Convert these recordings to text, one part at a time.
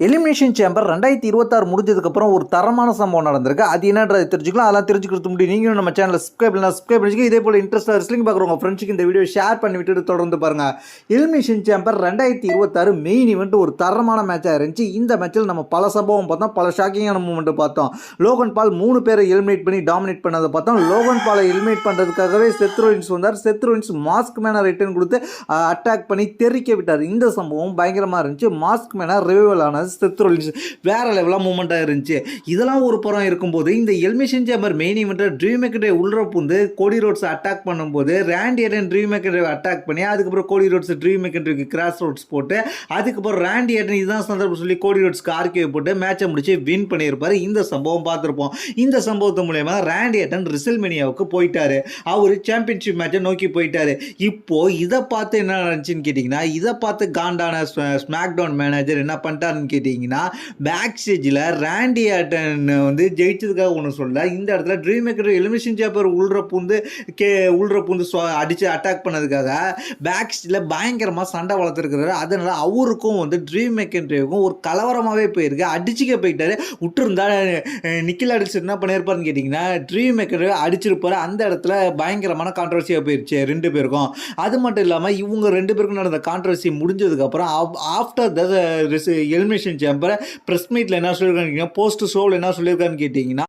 Elimination chamber 2026 முடிஞ்சதுக்கப்புறம் ஒரு தரமான சம்பவம் நடந்திருக்கு. அது என்னன்றதை தெரிஞ்சுக்கலாம். அதெல்லாம் தெரிஞ்சுக்கிறது முன்னாடி நீங்களும் நம்ம சேனலை சப்ஸ்கிரைப் பண்ணிச்சுக்க. இதே போல இன்ட்ரெஸ்ட்டாக ரெஸ்லிங் பார்க்குறவங்க ஃப்ரெண்ட்ஸுக்கு இந்த வீடியோ ஷேர் பண்ணி விட்டுட்டு தொடர்ந்து பாருங்க. எலிமினேஷன் சேம்பர் 2026 மெயின் ஈவெண்ட் ஒரு தரமான மேட்சாக இருந்துச்சு. இந்த மேட்சில் நம்ம பல சம்பவம் பார்த்தோம், பல ஷாக்கிங்கான மூமெண்ட் பார்த்தோம். லோகன் பால் 3 பேரை எலிமினேட் பண்ணி டாமினேட் பண்ணதை பார்த்தோம். லோகன் பாலை எலிமினேட் பண்ணுறதுக்காகவே செத் ரோலின்ஸ் வந்தார். செத் ரோலின்ஸ் மாஸ்க் மேனை ரிட்டர்ன் கொடுத்து அட்டாக் பண்ணி தெரிக்க விட்டார். இந்த சம்பவம் பயங்கரமாக இருந்துச்சு. மாஸ்க் மேனை ரிவைவல் ஆனது செத் ரோலின்ஸ் வேற லெவலாக மூமெண்ட்டாக இருந்துச்சு. இதெல்லாம் ஒரு புறம் இருக்கும்போது இந்த எலிமினேஷன் சேம்பர் மெயின் ஈவெண்ட்டை ட்ரீம் மேக்கரை உள்ள புந்து கோடி ரோட்ஸ் அட்டாக் பண்ணும்போது ராண்டி ஆர்டன் ட்ரீம் மேக்கரை அட்டாக் பண்ணி அதுக்கப்புறம் கோடி ரோட்ஸ் ட்ரீம் மேக்கருக்கு கிராஸ் ரோட்ஸ் போட்டு அதுக்கப்புறம் ராண்டி ஆர்டன் இதுதான் சந்தர்ப்பம் சொல்லி கோடி ரோட்ஸ்க்கு ஆர்கே போட்டு மேட்சை முடிச்சு வின் பண்ணியிருப்பாரு. இந்த சம்பவம் பார்த்துருப்போம். இந்த சம்பவத்து மூலயமா ராண்டி ஆர்டன் ரிசல்மேனியாவுக்கு போயிட்டாரு. அவர் சாம்பியன்ஷிப் மேட்சை நோக்கி போயிட்டாரு. இப்போ இதை பார்த்து என்ன நடந்துச்சுன்னு கேட்டிங்கன்னா, இதை பார்த்து காண்டான ஸ்மாக் டவுன் மேனேஜர் என்ன பண்ணிட்டாருன்னு கேட்டிங்கன்னா, பேக் ஸ்டேஜில் ராண்டி ஆர்டன் வந்து ஜெயிச்சதுக்காக ஒன்று சொல்ல, இந்த இடத்துல ட்ரீம் மேக்கர் எலிமினேஷன் சேம்பர் உள்ற பூந்து அடித்து அட்டாக் பண்ணதுக்காக பேக் ஸ்டேஜில் பயங்கரமாக சண்டை வளர்த்துருக்கிறாரு. அதனால அவருக்கும் வந்து ட்ரீம் மேக்கருக்கும் ஒரு கலவரமாகவே போயிருக்கு. அடிச்சுக்க போயிட்டாரு. விட்டுருந்தா நிக்கில் அடிச்சு என்ன பண்ணியிருப்பாருன்னு கேட்டிங்கன்னா, ட்ரீம் மேக்கர் அடிச்சிருப்பாரு. அந்த இடத்துல பயங்கரமான கான்ட்ரவர்சியாக போயிடுச்சு ரெண்டு பேருக்கும். அது மட்டும் இல்லாமல் இவங்க ரெண்டு பேருக்கும் நடந்த கான்ட்ரவர்சி முடிஞ்சதுக்கப்புறம் after the elimination chamber press மீட்ல என்ன சொல்லியிருக்காங்க, போஸ்ட் ஷோவில் என்ன சொல்லியிருக்கான்னு கேட்டிங்கன்னா,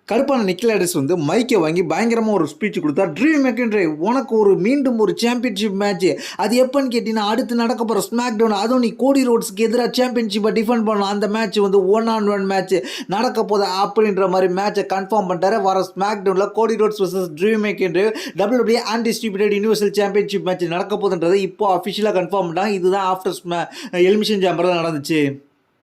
கருப்பான நிக்கிலாடிஸ் வந்து மைக்கை வாங்கி பயங்கரமாக ஒரு ஸ்பீச் கொடுத்தா, ட்ரீம் மேக்கர் உனக்கு மீண்டும் ஒரு சாம்பியன்ஷிப் மேட்ச், அது எப்போன்னு கேட்டிங்கன்னா அடுத்து நடக்க போகிற ஸ்மாக் டவுன், அதுவும் நீ கோடி ரோட்ஸ்க்கு எதிராக சாம்பியன்ஷிப்பை டிஃபெண்ட் பண்ணலாம். அந்த மேட்ச் வந்து 1-on-1 மேட்ச் நடக்க போகுது அப்படின்ற மாதிரி மேட்சை கன்ஃபார்ம் பண்ணிட்டாரு. வர ஸ்மாக் டவுனில் கோடி roads vs dream maker WWE undistributed universal championship match நடக்க போகுதுன்றதை இப்போ அஃபிஷியலாக கன்ஃபார்ம் பண்ணிட்டாங்க. இதுதான் ஆஃப்டர் எலிமினேஷன் சேம்பர் நடந்துச்சு.